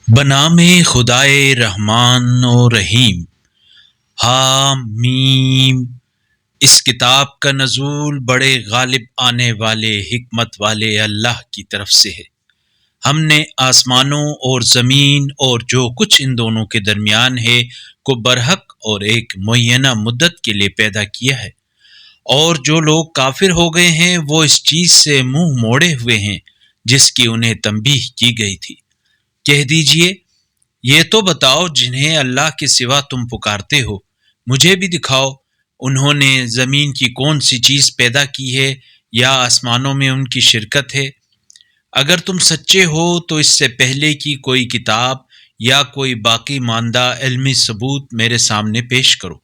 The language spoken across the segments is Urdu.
بنام خدائے رحمان و رحیم۔ حامیم۔ اس کتاب کا نزول بڑے غالب آنے والے حکمت والے اللہ کی طرف سے ہے۔ ہم نے آسمانوں اور زمین اور جو کچھ ان دونوں کے درمیان ہے کو برحق اور ایک معینہ مدت کے لیے پیدا کیا ہے، اور جو لوگ کافر ہو گئے ہیں وہ اس چیز سے منہ موڑے ہوئے ہیں جس کی انہیں تنبیہ کی گئی تھی۔ کہہ دیجئے، یہ تو بتاؤ جنہیں اللہ کے سوا تم پکارتے ہو، مجھے بھی دکھاؤ انہوں نے زمین کی کون سی چیز پیدا کی ہے یا آسمانوں میں ان کی شرکت ہے۔ اگر تم سچے ہو تو اس سے پہلے کی کوئی کتاب یا کوئی باقی ماندہ علمی ثبوت میرے سامنے پیش کرو۔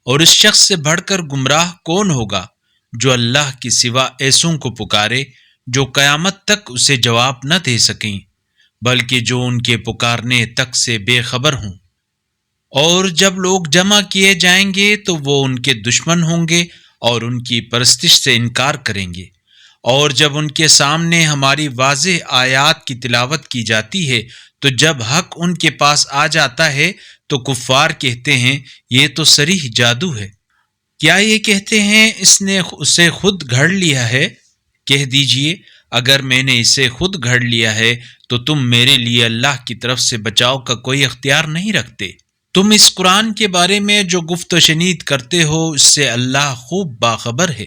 اور اس شخص سے بڑھ کر گمراہ کون ہوگا جو اللہ کے سوا ایسوں کو پکارے جو قیامت تک اسے جواب نہ دے سکیں، بلکہ جو ان کے پکارنے تک سے بے خبر ہوں۔ اور جب لوگ جمع کیے جائیں گے تو وہ ان کے دشمن ہوں گے اور ان کی پرستش سے انکار کریں گے۔ اور جب ان کے سامنے ہماری واضح آیات کی تلاوت کی جاتی ہے تو جب حق ان کے پاس آ جاتا ہے تو کفار کہتے ہیں یہ تو صریح جادو ہے۔ کیا یہ کہتے ہیں اس نے اسے خود گھڑ لیا ہے؟ کہہ دیجئے، اگر میں نے اسے خود گھڑ لیا ہے تو تم میرے لیے اللہ کی طرف سے بچاؤ کا کوئی اختیار نہیں رکھتے۔ تم اس قرآن کے بارے میں جو گفت و شنید کرتے ہو اس سے اللہ خوب باخبر ہے،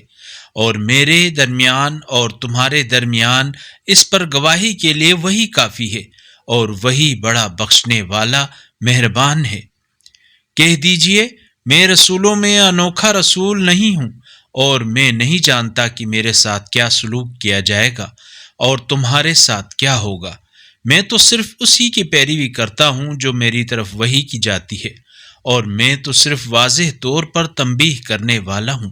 اور میرے درمیان اور تمہارے درمیان اس پر گواہی کے لیے وہی کافی ہے، اور وہی بڑا بخشنے والا مہربان ہے۔ کہہ دیجئے، میں رسولوں میں انوکھا رسول نہیں ہوں، اور میں نہیں جانتا کہ میرے ساتھ کیا سلوک کیا جائے گا اور تمہارے ساتھ کیا ہوگا۔ میں تو صرف اسی کی پیروی کرتا ہوں جو میری طرف وحی کی جاتی ہے، اور میں تو صرف واضح طور پر تنبیہ کرنے والا ہوں۔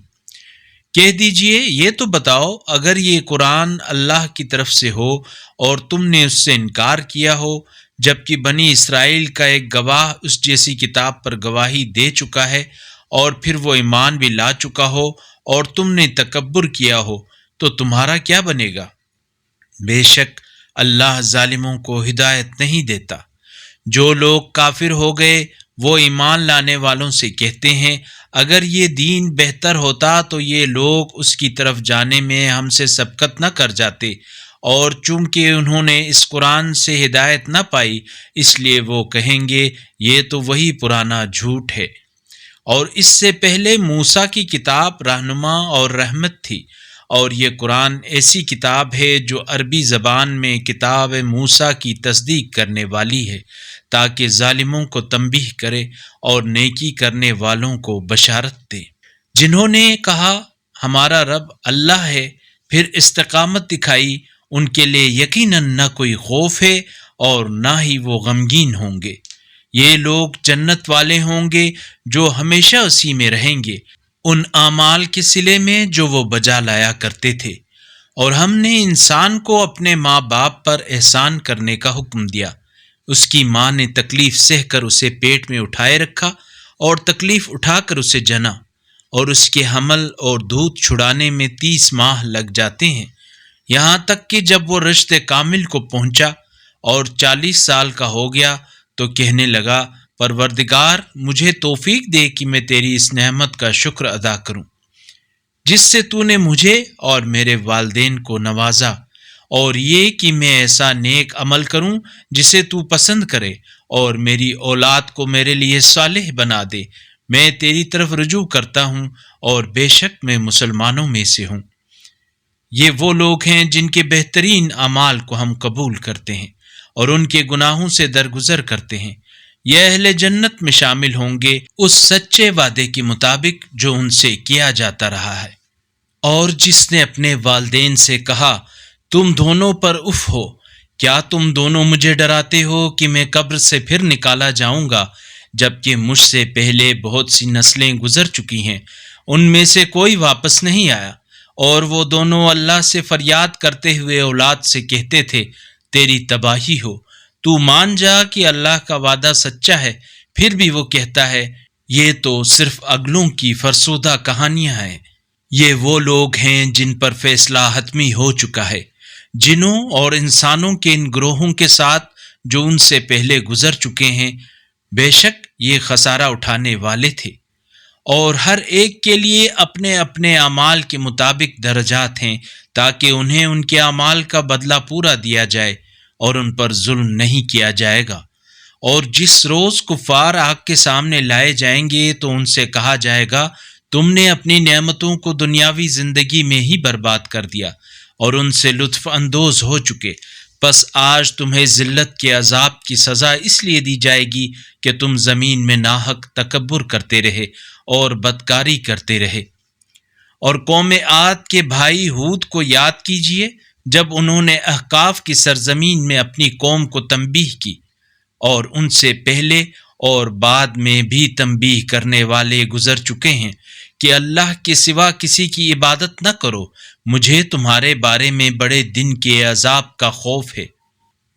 کہہ دیجئے، یہ تو بتاؤ اگر یہ قرآن اللہ کی طرف سے ہو اور تم نے اس سے انکار کیا ہو، جبکہ بنی اسرائیل کا ایک گواہ اس جیسی کتاب پر گواہی دے چکا ہے اور پھر وہ ایمان بھی لا چکا ہو اور تم نے تکبر کیا ہو، تو تمہارا کیا بنے گا؟ بے شک اللہ ظالموں کو ہدایت نہیں دیتا۔ جو لوگ کافر ہو گئے وہ ایمان لانے والوں سے کہتے ہیں اگر یہ دین بہتر ہوتا تو یہ لوگ اس کی طرف جانے میں ہم سے سبقت نہ کر جاتے، اور چونکہ انہوں نے اس قرآن سے ہدایت نہ پائی اس لیے وہ کہیں گے یہ تو وہی پرانا جھوٹ ہے۔ اور اس سے پہلے موسیٰ کی کتاب رہنما اور رحمت تھی، اور یہ قرآن ایسی کتاب ہے جو عربی زبان میں کتاب موسیٰ کی تصدیق کرنے والی ہے تاکہ ظالموں کو تنبیہ کرے اور نیکی کرنے والوں کو بشارت دے۔ جنہوں نے کہا ہمارا رب اللہ ہے پھر استقامت دکھائی، ان کے لیے یقیناً نہ کوئی خوف ہے اور نہ ہی وہ غمگین ہوں گے۔ یہ لوگ جنت والے ہوں گے جو ہمیشہ اسی میں رہیں گے، ان اعمال کے صلے میں جو وہ بجا لایا کرتے تھے۔ اور ہم نے انسان کو اپنے ماں باپ پر احسان کرنے کا حکم دیا۔ اس کی ماں نے تکلیف سہ کر اسے پیٹ میں اٹھائے رکھا اور تکلیف اٹھا کر اسے جنا، اور اس کے حمل اور دودھ چھڑانے میں 30 ماہ لگ جاتے ہیں، یہاں تک کہ جب وہ رشد کامل کو پہنچا اور 40 سال کا ہو گیا تو کہنے لگا پروردگار مجھے توفیق دے کہ میں تیری اس نعمت کا شکر ادا کروں جس سے تو نے مجھے اور میرے والدین کو نوازا، اور یہ کہ میں ایسا نیک عمل کروں جسے تو پسند کرے اور میری اولاد کو میرے لیے صالح بنا دے۔ میں تیری طرف رجوع کرتا ہوں اور بے شک میں مسلمانوں میں سے ہوں۔ یہ وہ لوگ ہیں جن کے بہترین اعمال کو ہم قبول کرتے ہیں اور ان کے گناہوں سے درگزر کرتے ہیں۔ یہ اہل جنت میں شامل ہوں گے اس سچے وعدے کے مطابق جو ان سے کیا جاتا رہا ہے۔ اور جس نے اپنے والدین سے کہا تم دونوں پر اف ہو، کیا تم دونوں مجھے ڈراتے ہو کہ میں قبر سے پھر نکالا جاؤں گا، جبکہ مجھ سے پہلے بہت سی نسلیں گزر چکی ہیں، ان میں سے کوئی واپس نہیں آیا۔ اور وہ دونوں اللہ سے فریاد کرتے ہوئے اولاد سے کہتے تھے تیری تباہی ہو، تو مان جا کہ اللہ کا وعدہ سچا ہے، پھر بھی وہ کہتا ہے یہ تو صرف اگلوں کی فرسودہ کہانیاں ہیں۔ یہ وہ لوگ ہیں جن پر فیصلہ حتمی ہو چکا ہے۔ جنوں اور انسانوں کے ان گروہوں کے ساتھ جو ان سے پہلے گزر چکے ہیں، بے شک یہ خسارہ اٹھانے والے تھے۔ اور ہر ایک کے لیے اپنے اپنے اعمال کے مطابق درجات ہیں، تاکہ انہیں ان کے اعمال کا بدلہ پورا دیا جائے اور ان پر ظلم نہیں کیا جائے گا۔ اور جس روز کفار آگ کے سامنے لائے جائیں گے تو ان سے کہا جائے گا، تم نے اپنی نعمتوں کو دنیاوی زندگی میں ہی برباد کر دیا اور ان سے لطف اندوز ہو چکے، پس آج تمہیں ذلت کے عذاب کی سزا اس لیے دی جائے گی کہ تم زمین میں ناحق تکبر کرتے رہے اور بدکاری کرتے رہے۔ اور قوم عاد کے بھائی ہود کو یاد کیجیے، جب انہوں نے احقاف کی سرزمین میں اپنی قوم کو تنبیہ کی، اور ان سے پہلے اور بعد میں بھی تنبیہ کرنے والے گزر چکے ہیں کہ اللہ کے سوا کسی کی عبادت نہ کرو، مجھے تمہارے بارے میں بڑے دن کے عذاب کا خوف ہے۔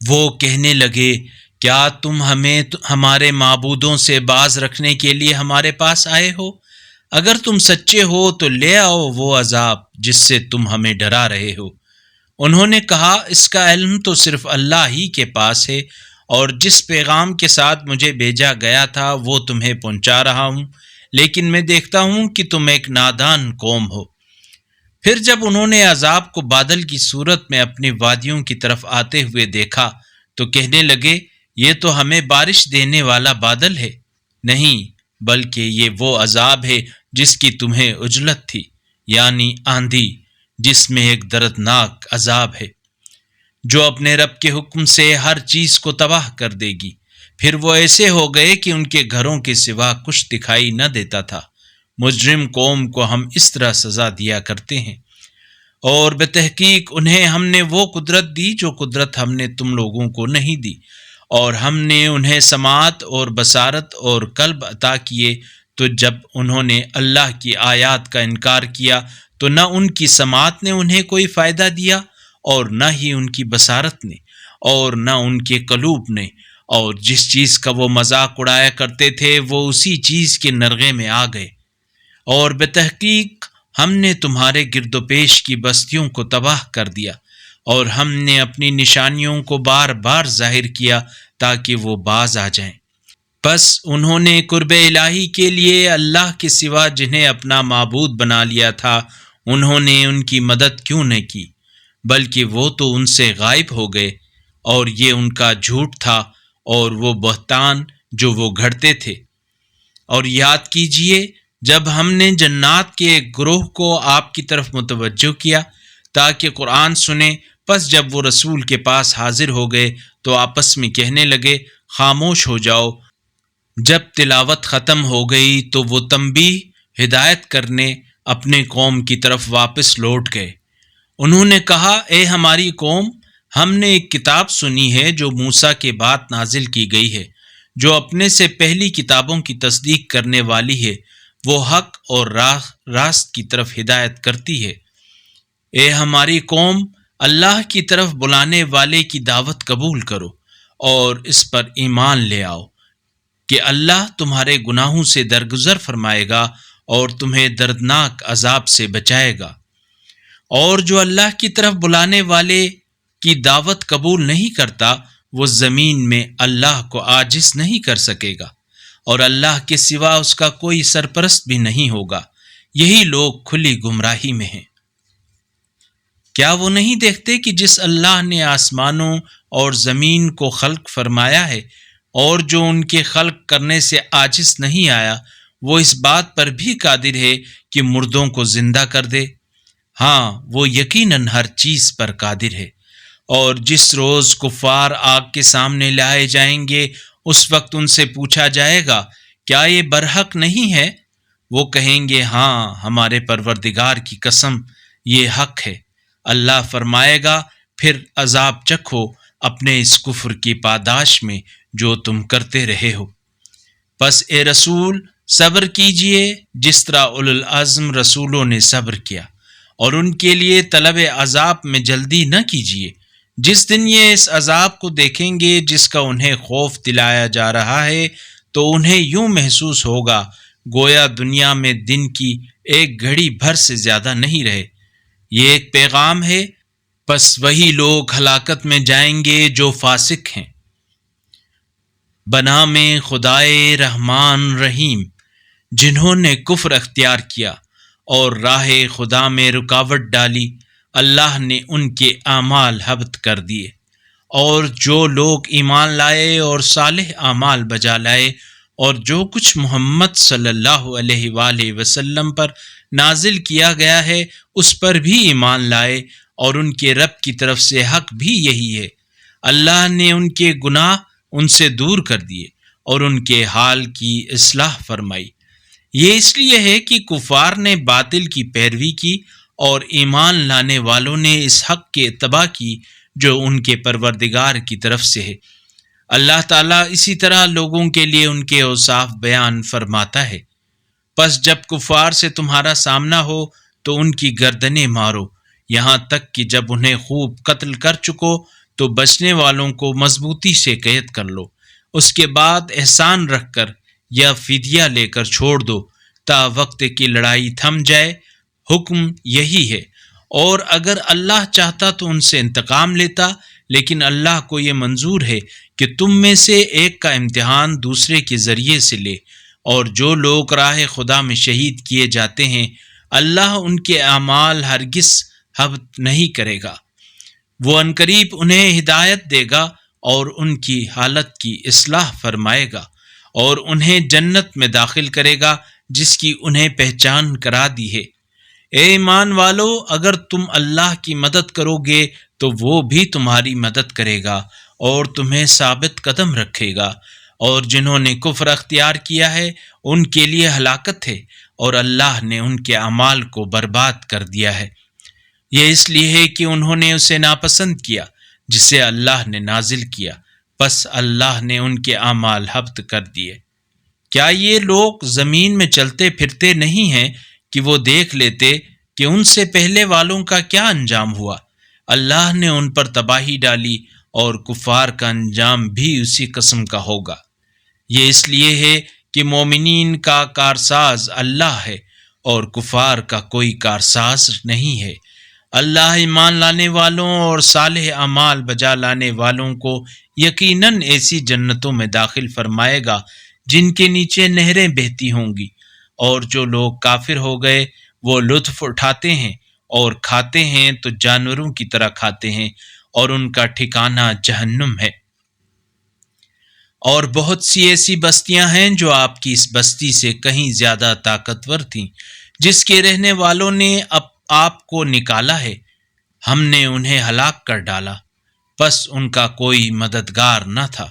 وہ کہنے لگے، کیا تم ہمیں ہمارے معبودوں سے باز رکھنے کے لیے ہمارے پاس آئے ہو؟ اگر تم سچے ہو تو لے آؤ وہ عذاب جس سے تم ہمیں ڈرا رہے ہو۔ انہوں نے کہا، اس کا علم تو صرف اللہ ہی کے پاس ہے، اور جس پیغام کے ساتھ مجھے بھیجا گیا تھا وہ تمہیں پہنچا رہا ہوں، لیکن میں دیکھتا ہوں کہ تم ایک نادان قوم ہو۔ پھر جب انہوں نے عذاب کو بادل کی صورت میں اپنی وادیوں کی طرف آتے ہوئے دیکھا تو کہنے لگے، یہ تو ہمیں بارش دینے والا بادل ہے۔ نہیں، بلکہ یہ وہ عذاب ہے جس کی تمہیں عجلت تھی، یعنی آندھی، جس میں ایک دردناک عذاب ہے، جو اپنے رب کے حکم سے ہر چیز کو تباہ کر دے گی۔ پھر وہ ایسے ہو گئے کہ ان کے گھروں کے سوا کچھ دکھائی نہ دیتا تھا۔ مجرم قوم کو ہم اس طرح سزا دیا کرتے ہیں۔ اور بتحقیق انہیں ہم نے وہ قدرت دی جو قدرت ہم نے تم لوگوں کو نہیں دی، اور ہم نے انہیں سماعت اور بصارت اور قلب عطا کیے، تو جب انہوں نے اللہ کی آیات کا انکار کیا تو نہ ان کی سماعت نے انہیں کوئی فائدہ دیا اور نہ ہی ان کی بصارت نے اور نہ ان کے قلوب نے، اور جس چیز کا وہ مذاق اڑایا کرتے تھے وہ اسی چیز کے نرغے میں آ گئے۔ اور بتحقیق ہم نے تمہارے گرد و پیش کی بستیوں کو تباہ کر دیا، اور ہم نے اپنی نشانیوں کو بار بار ظاہر کیا تاکہ وہ باز آ جائیں۔ پس انہوں نے قرب الہی کے لیے اللہ کے سوا جنہیں اپنا معبود بنا لیا تھا، انہوں نے ان کی مدد کیوں نہ کی، بلکہ وہ تو ان سے غائب ہو گئے، اور یہ ان کا جھوٹ تھا اور وہ بہتان جو وہ گھڑتے تھے۔ اور یاد کیجئے جب ہم نے جنات کے ایک گروہ کو آپ کی طرف متوجہ کیا تاکہ قرآن سنیں، پس جب وہ رسول کے پاس حاضر ہو گئے تو آپس میں کہنے لگے، خاموش ہو جاؤ۔ جب تلاوت ختم ہو گئی تو وہ تنبیہ ہدایت کرنے اپنے قوم کی طرف واپس لوٹ گئے۔ انہوں نے کہا، اے ہماری قوم، ہم نے ایک کتاب سنی ہے جو موسیٰ کے بعد نازل کی گئی ہے، جو اپنے سے پہلی کتابوں کی تصدیق کرنے والی ہے، وہ حق اور راست کی طرف ہدایت کرتی ہے۔ اے ہماری قوم، اللہ کی طرف بلانے والے کی دعوت قبول کرو اور اس پر ایمان لے آؤ کہ اللہ تمہارے گناہوں سے درگزر فرمائے گا اور تمہیں دردناک عذاب سے بچائے گا۔ اور جو اللہ کی طرف بلانے والے کی دعوت قبول نہیں کرتا، وہ زمین میں اللہ کو عاجز نہیں کر سکے گا، اور اللہ کے سوا اس کا کوئی سرپرست بھی نہیں ہوگا۔ یہی لوگ کھلی گمراہی میں ہیں۔ کیا وہ نہیں دیکھتے کہ جس اللہ نے آسمانوں اور زمین کو خلق فرمایا ہے اور جو ان کے خلق کرنے سے عاجز نہیں آیا، وہ اس بات پر بھی قادر ہے کہ مردوں کو زندہ کر دے؟ ہاں، وہ یقیناً ہر چیز پر قادر ہے۔ اور جس روز کفار آگ کے سامنے لائے جائیں گے، اس وقت ان سے پوچھا جائے گا، کیا یہ برحق نہیں ہے؟ وہ کہیں گے، ہاں، ہمارے پروردگار کی قسم، یہ حق ہے۔ اللہ فرمائے گا، پھر عذاب چکھو اپنے اس کفر کی پاداش میں جو تم کرتے رہے ہو۔ پس اے رسول، صبر کیجئے جس طرح اولو العزم رسولوں نے صبر کیا، اور ان کے لیے طلب عذاب میں جلدی نہ کیجئے۔ جس دن یہ اس عذاب کو دیکھیں گے جس کا انہیں خوف دلایا جا رہا ہے، تو انہیں یوں محسوس ہوگا گویا دنیا میں دن کی ایک گھڑی بھر سے زیادہ نہیں رہے۔ یہ ایک پیغام ہے، پس وہی لوگ ہلاکت میں جائیں گے جو فاسق ہیں۔ بنام خدائے رحمان رحیم، جنہوں نے کفر اختیار کیا اور راہ خدا میں رکاوٹ ڈالی، اللہ نے ان کے اعمال حبط کر دیے۔ اور جو لوگ ایمان لائے اور صالح اعمال بجا لائے اور جو کچھ محمد صلی اللہ علیہ وآلہ وسلم پر نازل کیا گیا ہے اس پر بھی ایمان لائے، اور ان کے رب کی طرف سے حق بھی یہی ہے، اللہ نے ان کے گناہ ان سے دور کر دیے اور ان کے حال کی اصلاح فرمائی۔ یہ اس لیے ہے کہ کفار نے باطل کی پیروی کی اور ایمان لانے والوں نے اس حق کی اتباع کی جو ان کے پروردگار کی طرف سے ہے۔ اللہ تعالیٰ اسی طرح لوگوں کے لیے ان کے اوصاف بیان فرماتا ہے۔ پس جب کفار سے تمہارا سامنا ہو تو ان کی گردنیں مارو، یہاں تک کہ جب انہیں خوب قتل کر چکو تو بچنے والوں کو مضبوطی سے قید کر لو، اس کے بعد احسان رکھ کر یا فدیہ لے کر چھوڑ دو تا وقت کی لڑائی تھم جائے۔ حکم یہی ہے، اور اگر اللہ چاہتا تو ان سے انتقام لیتا، لیکن اللہ کو یہ منظور ہے کہ تم میں سے ایک کا امتحان دوسرے کے ذریعے سے لے، اور جو لوگ راہ خدا میں شہید کیے جاتے ہیں اللہ ان کے اعمال ہرگز حبط نہیں کرے گا۔ وہ عنقریب انہیں ہدایت دے گا اور ان کی حالت کی اصلاح فرمائے گا، اور انہیں جنت میں داخل کرے گا جس کی انہیں پہچان کرا دی ہے۔ اے ایمان والو، اگر تم اللہ کی مدد کرو گے تو وہ بھی تمہاری مدد کرے گا اور تمہیں ثابت قدم رکھے گا، اور جنہوں نے کفر اختیار کیا ہے ان کے لیے ہلاکت ہے، اور اللہ نے ان کے اعمال کو برباد کر دیا ہے۔ یہ اس لیے ہے کہ انہوں نے اسے ناپسند کیا جسے اللہ نے نازل کیا، پس اللہ نے ان کے اعمال حبط کر دیے۔ کیا یہ لوگ زمین میں چلتے پھرتے نہیں ہیں کہ وہ دیکھ لیتے کہ ان سے پہلے والوں کا کیا انجام ہوا؟ اللہ نے ان پر تباہی ڈالی اور کفار کا انجام بھی اسی قسم کا ہوگا۔ یہ اس لیے ہے کہ مومنین کا کارساز اللہ ہے اور کفار کا کوئی کارساز نہیں ہے۔ اللہ ایمان لانے والوں اور صالح اعمال بجا لانے والوں کو یقیناً ایسی جنتوں میں داخل فرمائے گا جن کے نیچے نہریں بہتی ہوں گی، اور جو لوگ کافر ہو گئے وہ لطف اٹھاتے ہیں اور کھاتے ہیں تو جانوروں کی طرح کھاتے ہیں، اور ان کا ٹھکانہ جہنم ہے۔ اور بہت سی ایسی بستیاں ہیں جو آپ کی اس بستی سے کہیں زیادہ طاقتور تھیں، جس کے رہنے والوں نے اب آپ کو نکالا ہے، ہم نے انہیں ہلاک کر ڈالا، پس ان کا کوئی مددگار نہ تھا۔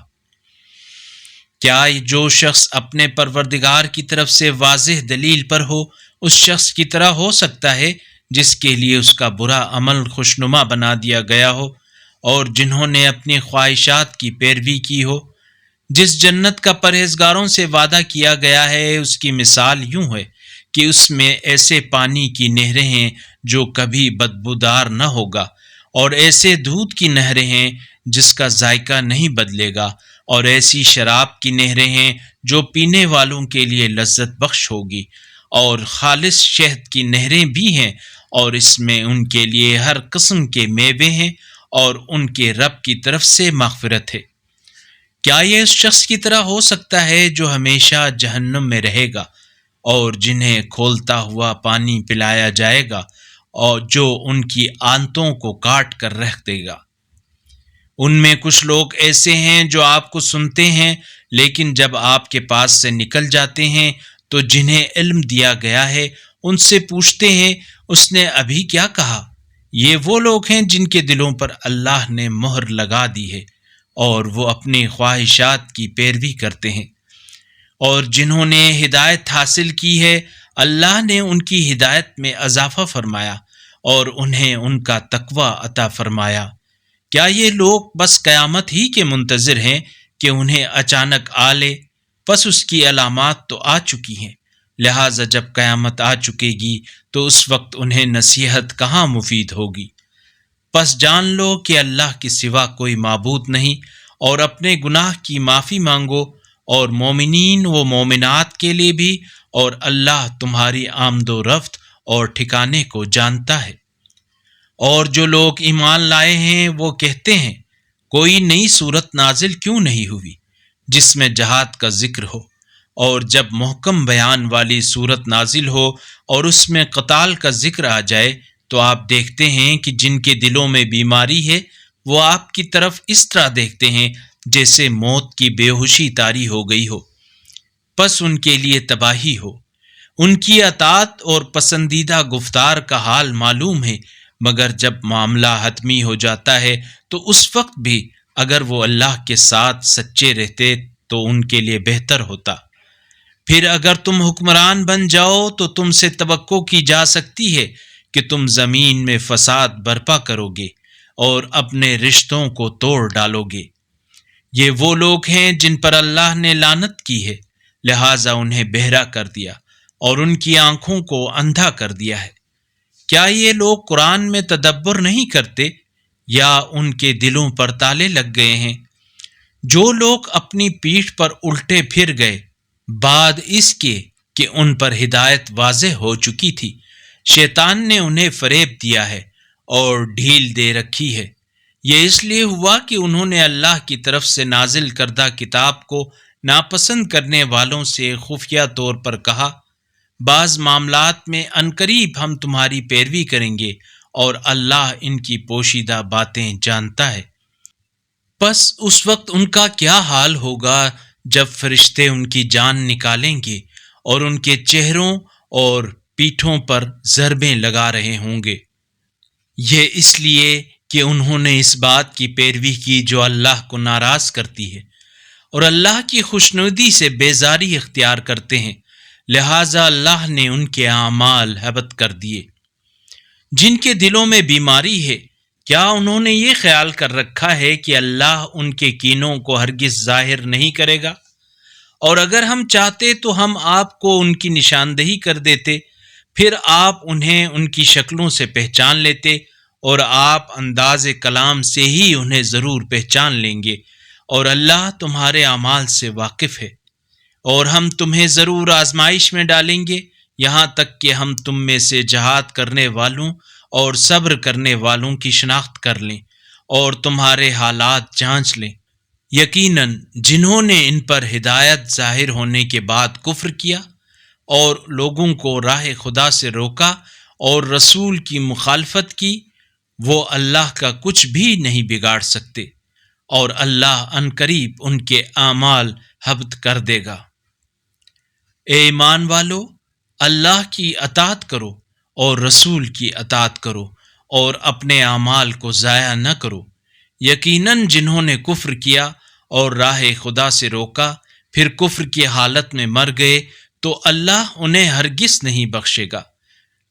کیا جو شخص اپنے پروردگار کی طرف سے واضح دلیل پر ہو اس شخص کی طرح ہو سکتا ہے جس کے لیے اس کا برا عمل خوشنما بنا دیا گیا ہو اور جنہوں نے اپنی خواہشات کی پیروی کی ہو؟ جس جنت کا پرہیزگاروں سے وعدہ کیا گیا ہے اس کی مثال یوں ہے کہ اس میں ایسے پانی کی نہریں ہیں جو کبھی بدبودار نہ ہوگا، اور ایسے دودھ کی نہریں ہیں جس کا ذائقہ نہیں بدلے گا، اور ایسی شراب کی نہریں ہیں جو پینے والوں کے لیے لذت بخش ہوگی، اور خالص شہد کی نہریں بھی ہیں، اور اس میں ان کے لیے ہر قسم کے میوے ہیں، اور ان کے رب کی طرف سے مغفرت ہے۔ کیا یہ اس شخص کی طرح ہو سکتا ہے جو ہمیشہ جہنم میں رہے گا اور جنہیں کھولتا ہوا پانی پلایا جائے گا اور جو ان کی آنتوں کو کاٹ کر رکھ دے گا؟ ان میں کچھ لوگ ایسے ہیں جو آپ کو سنتے ہیں لیکن جب آپ کے پاس سے نکل جاتے ہیں تو جنہیں علم دیا گیا ہے ان سے پوچھتے ہیں اس نے ابھی کیا کہا؟ یہ وہ لوگ ہیں جن کے دلوں پر اللہ نے مہر لگا دی ہے اور وہ اپنی خواہشات کی پیروی کرتے ہیں، اور جنہوں نے ہدایت حاصل کی ہے اللہ نے ان کی ہدایت میں اضافہ فرمایا اور انہیں ان کا تقوی عطا فرمایا۔ کیا یہ لوگ بس قیامت ہی کے منتظر ہیں کہ انہیں اچانک آ لے؟ پس اس کی علامات تو آ چکی ہیں، لہٰذا جب قیامت آ چکے گی تو اس وقت انہیں نصیحت کہاں مفید ہوگی؟ پس جان لو کہ اللہ کے سوا کوئی معبود نہیں، اور اپنے گناہ کی معافی مانگو، اور مومنین و مومنات کے لیے بھی، اور اللہ تمہاری آمد و رفت اور ٹھکانے کو جانتا ہے۔ اور جو لوگ ایمان لائے ہیں وہ کہتے ہیں کوئی نئی صورت نازل کیوں نہیں ہوئی جس میں جہاد کا ذکر ہو، اور جب محکم بیان والی صورت نازل ہو اور اس میں قتال کا ذکر آ جائے تو آپ دیکھتے ہیں کہ جن کے دلوں میں بیماری ہے وہ آپ کی طرف اس طرح دیکھتے ہیں جیسے موت کی بے ہوشی طاری ہو گئی ہو، پس ان کے لیے تباہی ہو۔ ان کی اطاعت اور پسندیدہ گفتار کا حال معلوم ہے، مگر جب معاملہ حتمی ہو جاتا ہے تو اس وقت بھی اگر وہ اللہ کے ساتھ سچے رہتے تو ان کے لیے بہتر ہوتا۔ پھر اگر تم حکمران بن جاؤ تو تم سے توقع کی جا سکتی ہے کہ تم زمین میں فساد برپا کرو گے اور اپنے رشتوں کو توڑ ڈالو گے۔ یہ وہ لوگ ہیں جن پر اللہ نے لعنت کی ہے، لہٰذا انہیں بہرا کر دیا اور ان کی آنکھوں کو اندھا کر دیا ہے۔ کیا یہ لوگ قرآن میں تدبر نہیں کرتے یا ان کے دلوں پر تالے لگ گئے ہیں؟ جو لوگ اپنی پیٹھ پر الٹے پھر گئے بعد اس کے کہ ان پر ہدایت واضح ہو چکی تھی، شیطان نے انہیں فریب دیا ہے اور ڈھیل دے رکھی ہے۔ یہ اس لیے ہوا کہ انہوں نے اللہ کی طرف سے نازل کردہ کتاب کو ناپسند کرنے والوں سے خفیہ طور پر کہا، بعض معاملات میں عنقریب ہم تمہاری پیروی کریں گے اور اللہ ان کی پوشیدہ باتیں جانتا ہے۔ پس اس وقت ان کا کیا حال ہوگا جب فرشتے ان کی جان نکالیں گے اور ان کے چہروں اور پیٹھوں پر ضربیں لگا رہے ہوں گے۔ یہ اس لیے کہ انہوں نے اس بات کی پیروی کی جو اللہ کو ناراض کرتی ہے اور اللہ کی خوشنودی سے بیزاری اختیار کرتے ہیں، لہٰذا اللہ نے ان کے اعمال حبط کر دیے۔ جن کے دلوں میں بیماری ہے، کیا انہوں نے یہ خیال کر رکھا ہے کہ اللہ ان کے کینوں کو ہرگز ظاہر نہیں کرے گا؟ اور اگر ہم چاہتے تو ہم آپ کو ان کی نشاندہی کر دیتے، پھر آپ انہیں ان کی شکلوں سے پہچان لیتے اور آپ انداز کلام سے ہی انہیں ضرور پہچان لیں گے، اور اللہ تمہارے اعمال سے واقف ہے۔ اور ہم تمہیں ضرور آزمائش میں ڈالیں گے، یہاں تک کہ ہم تم میں سے جہاد کرنے والوں اور صبر کرنے والوں کی شناخت کر لیں اور تمہارے حالات جانچ لیں۔ یقیناً جنہوں نے ان پر ہدایت ظاہر ہونے کے بعد کفر کیا اور لوگوں کو راہ خدا سے روکا اور رسول کی مخالفت کی، وہ اللہ کا کچھ بھی نہیں بگاڑ سکتے، اور اللہ عنقریب ان کے اعمال حبط کر دے گا۔ اے ایمان والو، اللہ کی اطاعت کرو اور رسول کی اطاعت کرو اور اپنے اعمال کو ضائع نہ کرو۔ یقیناً جنہوں نے کفر کیا اور راہ خدا سے روکا پھر کفر کی حالت میں مر گئے تو اللہ انہیں ہرگز نہیں بخشے گا۔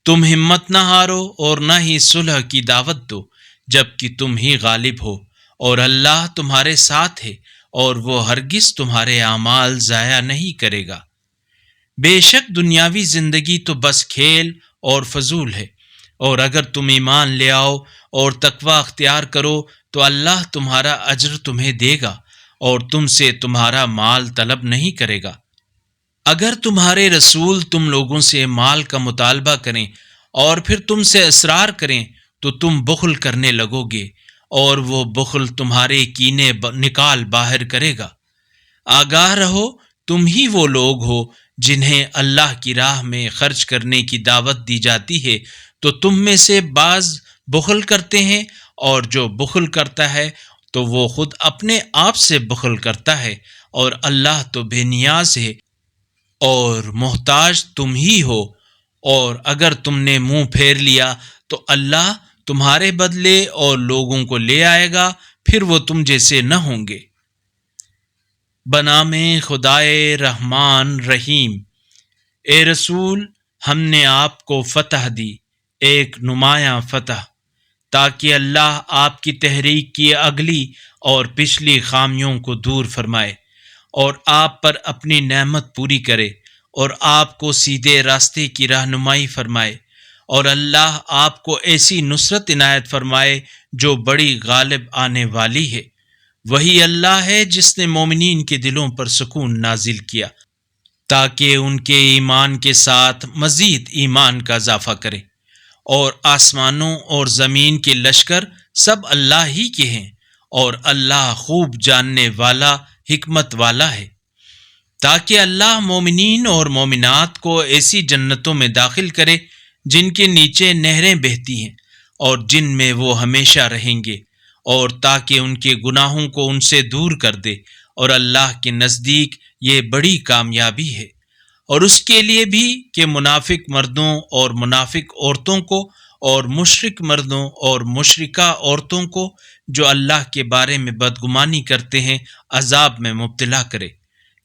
تم ہمت نہ ہارو اور نہ ہی صلح کی دعوت دو جب کہ تم ہی غالب ہو، اور اللہ تمہارے ساتھ ہے اور وہ ہرگز تمہارے اعمال ضائع نہیں کرے گا۔ بے شک دنیاوی زندگی تو بس کھیل اور فضول ہے، اور اگر تم ایمان لے آؤ اور تقوی اختیار کرو تو اللہ تمہارا اجر تمہیں دے گا اور تم سے تمہارا مال طلب نہیں کرے گا۔ اگر تمہارے رسول تم لوگوں سے مال کا مطالبہ کریں اور پھر تم سے اصرار کریں تو تم بخل کرنے لگو گے، اور وہ بخل تمہارے کینے نکال باہر کرے گا۔ آگاہ رہو، تم ہی وہ لوگ ہو جنہیں اللہ کی راہ میں خرچ کرنے کی دعوت دی جاتی ہے تو تم میں سے بعض بخل کرتے ہیں، اور جو بخل کرتا ہے تو وہ خود اپنے آپ سے بخل کرتا ہے، اور اللہ تو بے نیاز ہے اور محتاج تم ہی ہو، اور اگر تم نے منہ پھیر لیا تو اللہ تمہارے بدلے اور لوگوں کو لے آئے گا، پھر وہ تم جیسے نہ ہوں گے۔ بنام خدائے رحمان رحیم۔ اے رسول، ہم نے آپ کو فتح دی، ایک نمایاں فتح، تاکہ اللہ آپ کی تحریک کی اگلی اور پچھلی خامیوں کو دور فرمائے اور آپ پر اپنی نعمت پوری کرے اور آپ کو سیدھے راستے کی رہنمائی فرمائے، اور اللہ آپ کو ایسی نصرت عنایت فرمائے جو بڑی غالب آنے والی ہے۔ وہی اللہ ہے جس نے مومنین کے دلوں پر سکون نازل کیا تاکہ ان کے ایمان کے ساتھ مزید ایمان کا اضافہ کرے، اور آسمانوں اور زمین کے لشکر سب اللہ ہی کے ہیں، اور اللہ خوب جاننے والا حکمت والا ہے، تاکہ اللہ مومنین اور مومنات کو ایسی جنتوں میں داخل کرے جن کے نیچے نہریں بہتی ہیں اور جن میں وہ ہمیشہ رہیں گے، اور تاکہ ان کے گناہوں کو ان سے دور کر دے، اور اللہ کے نزدیک یہ بڑی کامیابی ہے۔ اور اس کے لیے بھی کہ منافق مردوں اور منافق عورتوں کو اور مشرک مردوں اور مشرکہ عورتوں کو جو اللہ کے بارے میں بدگمانی کرتے ہیں عذاب میں مبتلا کرے۔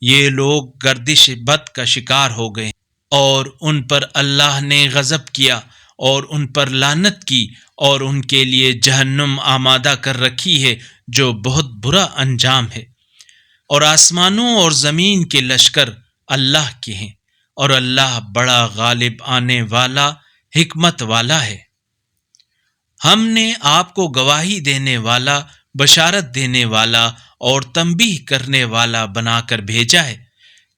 یہ لوگ گردش بد کا شکار ہو گئے اور ان پر اللہ نے غضب کیا اور ان پر لعنت کی، اور ان کے لیے جہنم آمادہ کر رکھی ہے جو بہت برا انجام ہے۔ اور آسمانوں اور زمین کے لشکر اللہ کے ہیں، اور اللہ بڑا غالب آنے والا حکمت والا ہے۔ ہم نے آپ کو گواہی دینے والا، بشارت دینے والا اور تنبیہ کرنے والا بنا کر بھیجا ہے،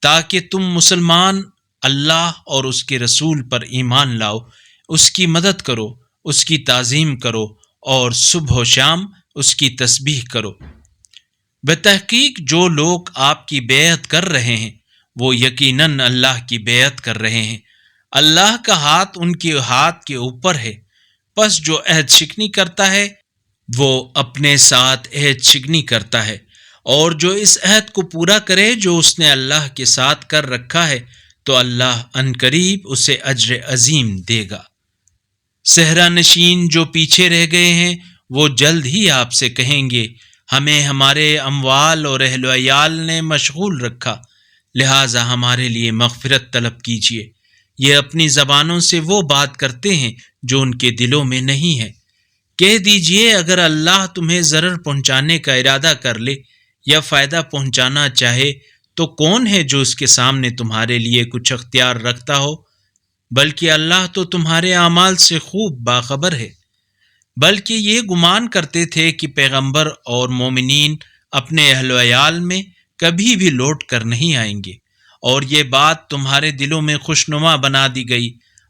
تاکہ تم مسلمان اللہ اور اس کے رسول پر ایمان لاؤ، اس کی مدد کرو، اس کی تعظیم کرو، اور صبح و شام اس کی تسبیح کرو۔ بتحقیق جو لوگ آپ کی بیعت کر رہے ہیں وہ یقیناً اللہ کی بیعت کر رہے ہیں، اللہ کا ہاتھ ان کے ہاتھ کے اوپر ہے۔ پس جو عہد شکنی کرتا ہے وہ اپنے ساتھ عہد شکنی کرتا ہے، اور جو اس عہد کو پورا کرے جو اس نے اللہ کے ساتھ کر رکھا ہے تو اللہ عنقریب اسے اجر عظیم دے گا۔ صحرا نشین جو پیچھے رہ گئے ہیں وہ جلد ہی آپ سے کہیں گے، ہمیں ہمارے اموال اور اہل و عیال نے مشغول رکھا، لہٰذا ہمارے لیے مغفرت طلب کیجیے۔ یہ اپنی زبانوں سے وہ بات کرتے ہیں جو ان کے دلوں میں نہیں ہے۔ کہہ دیجئے اگر اللہ تمہیں ضرر پہنچانے کا ارادہ کر لے یا فائدہ پہنچانا چاہے تو کون ہے جو اس کے سامنے تمہارے لیے کچھ اختیار رکھتا ہو؟ بلکہ اللہ تو تمہارے اعمال سے خوب باخبر ہے۔ بلکہ یہ گمان کرتے تھے کہ پیغمبر اور مومنین اپنے اہل و عیال میں کبھی بھی لوٹ کر نہیں آئیں گے، اور یہ بات تمہارے دلوں میں خوشنما بنا دی گئی،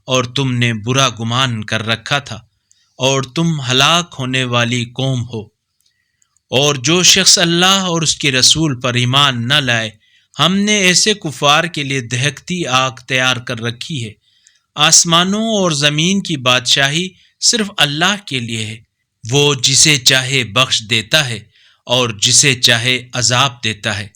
اور تم نے برا گمان کر رکھا تھا، اور تم ہلاک ہونے والی قوم ہو۔ اور جو شخص اللہ اور اس کے رسول پر ایمان نہ لائے، ہم نے ایسے کفار کے لیے دہکتی آگ تیار کر رکھی ہے۔ آسمانوں اور زمین کی بادشاہی صرف اللہ کے لیے ہے، وہ جسے چاہے بخش دیتا ہے اور جسے چاہے عذاب دیتا ہے،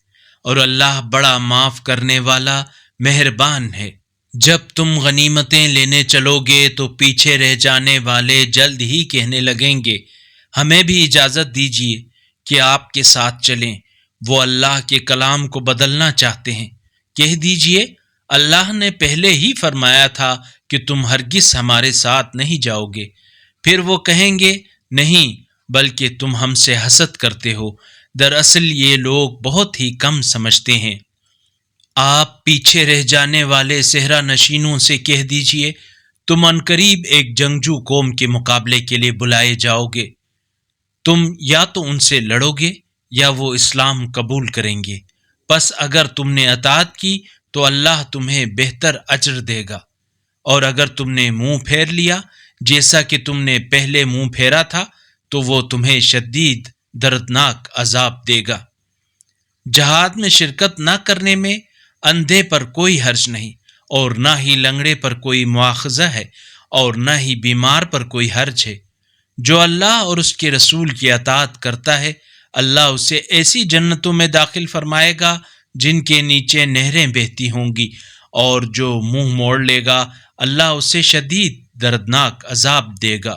اور اللہ بڑا معاف کرنے والا مہربان ہے۔ جب تم غنیمتیں لینے چلو گے تو پیچھے رہ جانے والے جلد ہی کہنے لگیں گے، ہمیں بھی اجازت دیجیے کہ آپ کے ساتھ چلیں۔ وہ اللہ کے کلام کو بدلنا چاہتے ہیں۔ کہہ دیجیے اللہ نے پہلے ہی فرمایا تھا کہ تم ہرگز ہمارے ساتھ نہیں جاؤ گے۔ پھر وہ کہیں گے نہیں، بلکہ تم ہم سے حسد کرتے ہو، دراصل یہ لوگ بہت ہی کم سمجھتے ہیں۔ آپ پیچھے رہ جانے والے صحرا نشینوں سے کہہ دیجئے تم عنقریب ایک جنگجو قوم کے مقابلے کے لیے بلائے جاؤ گے۔ تم یا تو ان سے لڑو گے یا وہ اسلام قبول کریں گے، پس اگر تم نے اطاعت کی تو اللہ تمہیں بہتر اجر دے گا، اور اگر تم نے منہ پھیر لیا جیسا کہ تم نے پہلے منہ پھیرا تھا تو وہ تمہیں شدید دردناک عذاب دے گا۔ جہاد میں شرکت نہ کرنے میں اندھے پر کوئی حرج نہیں، اور نہ ہی لنگڑے پر کوئی مواخذہ ہے، اور نہ ہی بیمار پر کوئی حرج ہے۔ جو اللہ اور اس کے رسول کی اطاعت کرتا ہے اللہ اسے ایسی جنتوں میں داخل فرمائے گا جن کے نیچے نہریں بہتی ہوں گی، اور جو منہ موڑ لے گا اللہ اسے شدید دردناک عذاب دے گا۔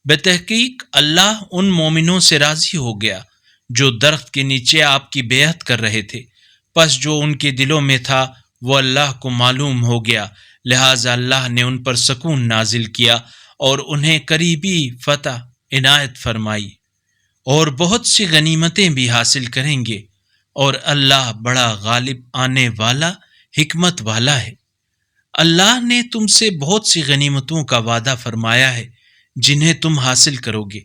بتحقیق اللہ ان مومنوں سے راضی ہو گیا جو درخت کے نیچے آپ کی بیعت کر رہے تھے، پس جو ان کے دلوں میں تھا وہ اللہ کو معلوم ہو گیا، لہٰذا اللہ نے ان پر سکون نازل کیا اور انہیں قریبی فتح عنایت فرمائی، اور بہت سی غنیمتیں بھی حاصل کریں گے، اور اللہ بڑا غالب آنے والا حکمت والا ہے۔ اللہ نے تم سے بہت سی غنیمتوں کا وعدہ فرمایا ہے جنہیں تم حاصل کرو گے،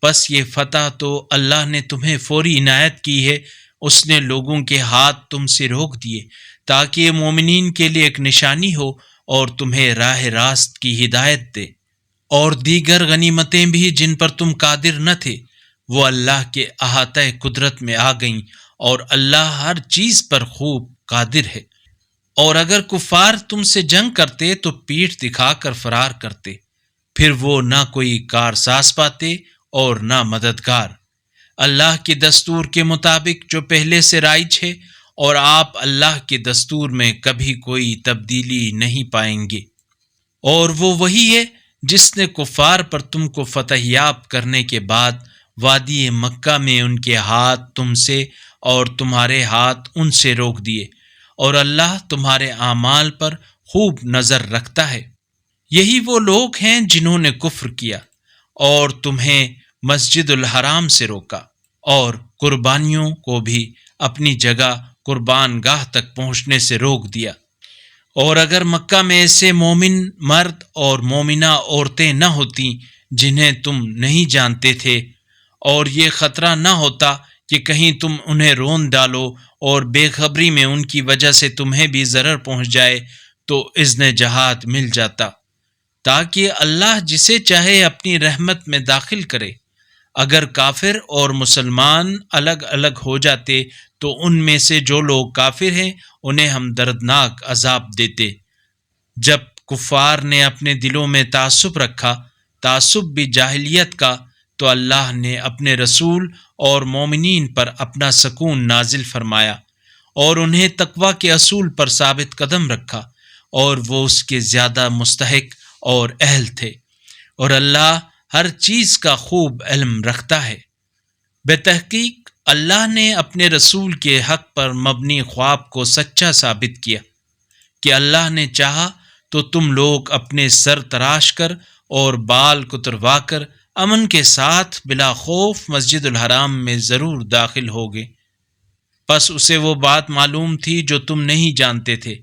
پس یہ فتح تو اللہ نے تمہیں فوری عنایت کی ہے۔ اس نے لوگوں کے ہاتھ تم سے روک دیے تاکہ یہ مومنین کے لیے ایک نشانی ہو اور تمہیں راہ راست کی ہدایت دے، اور دیگر غنیمتیں بھی جن پر تم قادر نہ تھے وہ اللہ کے احاطہ قدرت میں آ گئیں، اور اللہ ہر چیز پر خوب قادر ہے۔ اور اگر کفار تم سے جنگ کرتے تو پیٹھ دکھا کر فرار کرتے، پھر وہ نہ کوئی کارساز پاتے اور نہ مددگار۔ اللہ کے دستور کے مطابق جو پہلے سے رائج ہے، اور آپ اللہ کے دستور میں کبھی کوئی تبدیلی نہیں پائیں گے۔ اور وہ وہی ہے جس نے کفار پر تم کو فتح یاب کرنے کے بعد وادی مکہ میں ان کے ہاتھ تم سے اور تمہارے ہاتھ ان سے روک دیے، اور اللہ تمہارے اعمال پر خوب نظر رکھتا ہے۔ یہی وہ لوگ ہیں جنہوں نے کفر کیا اور تمہیں مسجد الحرام سے روکا، اور قربانیوں کو بھی اپنی جگہ قربان گاہ تک پہنچنے سے روک دیا۔ اور اگر مکہ میں ایسے مومن مرد اور مومنہ عورتیں نہ ہوتیں جنہیں تم نہیں جانتے تھے، اور یہ خطرہ نہ ہوتا کہ کہیں تم انہیں رون ڈالو اور بے خبری میں ان کی وجہ سے تمہیں بھی ضرر پہنچ جائے، تو اذن جہاد مل جاتا، تاکہ اللہ جسے چاہے اپنی رحمت میں داخل کرے۔ اگر کافر اور مسلمان الگ الگ ہو جاتے تو ان میں سے جو لوگ کافر ہیں انہیں ہم دردناک عذاب دیتے۔ جب کفار نے اپنے دلوں میں تعصب رکھا، تعصب بھی جاہلیت کا، تو اللہ نے اپنے رسول اور مومنین پر اپنا سکون نازل فرمایا، اور انہیں تقوی کے اصول پر ثابت قدم رکھا، اور وہ اس کے زیادہ مستحق اور اہل تھے۔ اور اللہ ہر چیز کا خوب علم رکھتا ہے۔ بتحقیق اللہ نے اپنے رسول کے حق پر مبنی خواب کو سچا ثابت کیا کہ اللہ نے چاہا تو تم لوگ اپنے سر تراش کر اور بال کتروا کر امن کے ساتھ بلا خوف مسجد الحرام میں ضرور داخل ہوگے۔ پس اسے وہ بات معلوم تھی جو تم نہیں جانتے تھے،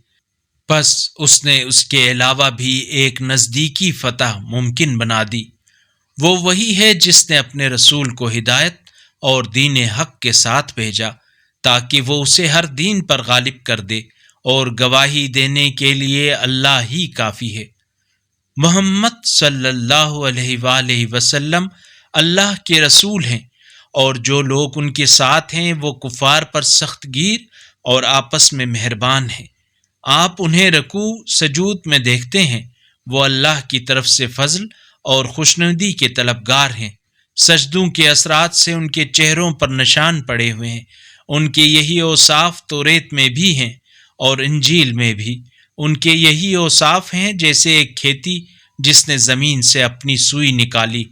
پس اس نے اس کے علاوہ بھی ایک نزدیکی فتح ممکن بنا دی۔ وہ وہی ہے جس نے اپنے رسول کو ہدایت اور دین حق کے ساتھ بھیجا، تاکہ وہ اسے ہر دین پر غالب کر دے، اور گواہی دینے کے لیے اللہ ہی کافی ہے۔ محمد صلی اللہ علیہ وآلہ وسلم اللہ کے رسول ہیں، اور جو لوگ ان کے ساتھ ہیں وہ کفار پر سخت گیر اور آپس میں مہربان ہیں۔ آپ انہیں رکوع سجود میں دیکھتے ہیں، وہ اللہ کی طرف سے فضل اور خوشنودی کے طلبگار ہیں۔ سجدوں کے اثرات سے ان کے چہروں پر نشان پڑے ہوئے ہیں۔ ان کے یہی اوصاف توریت میں بھی ہیں اور انجیل میں بھی۔ ان کے یہی اوصاف ہیں جیسے ایک کھیتی جس نے زمین سے اپنی سوئی نکالی،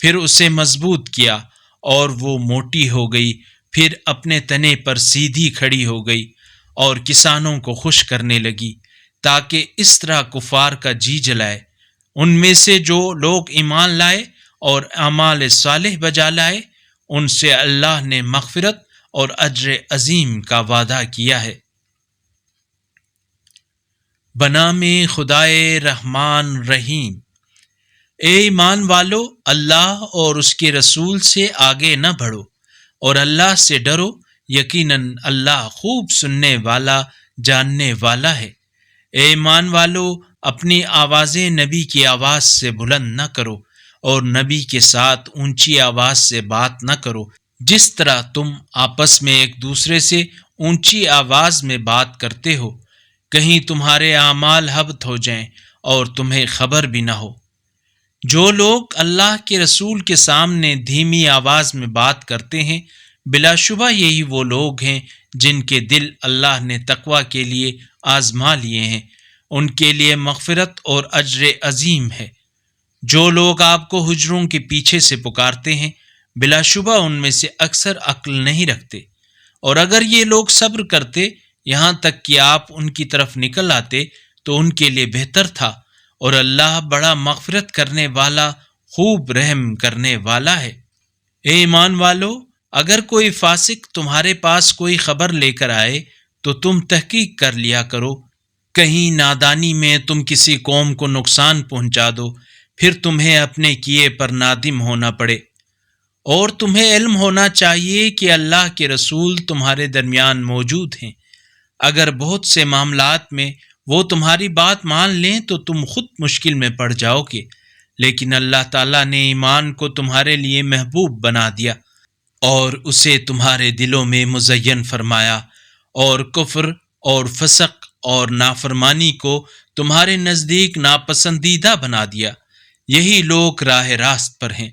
پھر اسے مضبوط کیا اور وہ موٹی ہو گئی، پھر اپنے تنے پر سیدھی کھڑی ہو گئی اور کسانوں کو خوش کرنے لگی، تاکہ اس طرح کفار کا جی جلائے۔ ان میں سے جو لوگ ایمان لائے اور اعمال صالح بجا لائے، ان سے اللہ نے مغفرت اور اجر عظیم کا وعدہ کیا ہے۔ بنام خدائے رحمان رحیم۔ اے ایمان والو، اللہ اور اس کے رسول سے آگے نہ بڑھو اور اللہ سے ڈرو، یقیناً اللہ خوب سننے والا جاننے والا ہے۔ اے ایمان والو، اپنی آوازیں نبی کی آواز سے بلند نہ کرو اور نبی کے ساتھ اونچی آواز سے بات نہ کرو، جس طرح تم آپس میں ایک دوسرے سے اونچی آواز میں بات کرتے ہو، کہیں تمہارے اعمال حبط ہو جائیں اور تمہیں خبر بھی نہ ہو۔ جو لوگ اللہ کے رسول کے سامنے دھیمی آواز میں بات کرتے ہیں، بلا شبہ یہی وہ لوگ ہیں جن کے دل اللہ نے تقوی کے لیے آزما لیے ہیں، ان کے لیے مغفرت اور اجر عظیم ہے۔ جو لوگ آپ کو حجروں کے پیچھے سے پکارتے ہیں، بلا شبہ ان میں سے اکثر عقل نہیں رکھتے، اور اگر یہ لوگ صبر کرتے یہاں تک کہ آپ ان کی طرف نکل آتے تو ان کے لیے بہتر تھا، اور اللہ بڑا مغفرت کرنے والا خوب رحم کرنے والا ہے۔ اے ایمان والو، اگر کوئی فاسق تمہارے پاس کوئی خبر لے کر آئے تو تم تحقیق کر لیا کرو، کہیں نادانی میں تم کسی قوم کو نقصان پہنچا دو، پھر تمہیں اپنے کیے پر نادم ہونا پڑے۔ اور تمہیں علم ہونا چاہیے کہ اللہ کے رسول تمہارے درمیان موجود ہیں۔ اگر بہت سے معاملات میں وہ تمہاری بات مان لیں تو تم خود مشکل میں پڑ جاؤ گے، لیکن اللہ تعالیٰ نے ایمان کو تمہارے لیے محبوب بنا دیا، اور اسے تمہارے دلوں میں مزین فرمایا، اور کفر اور فسق اور نافرمانی کو تمہارے نزدیک ناپسندیدہ بنا دیا، یہی لوگ راہ راست پر ہیں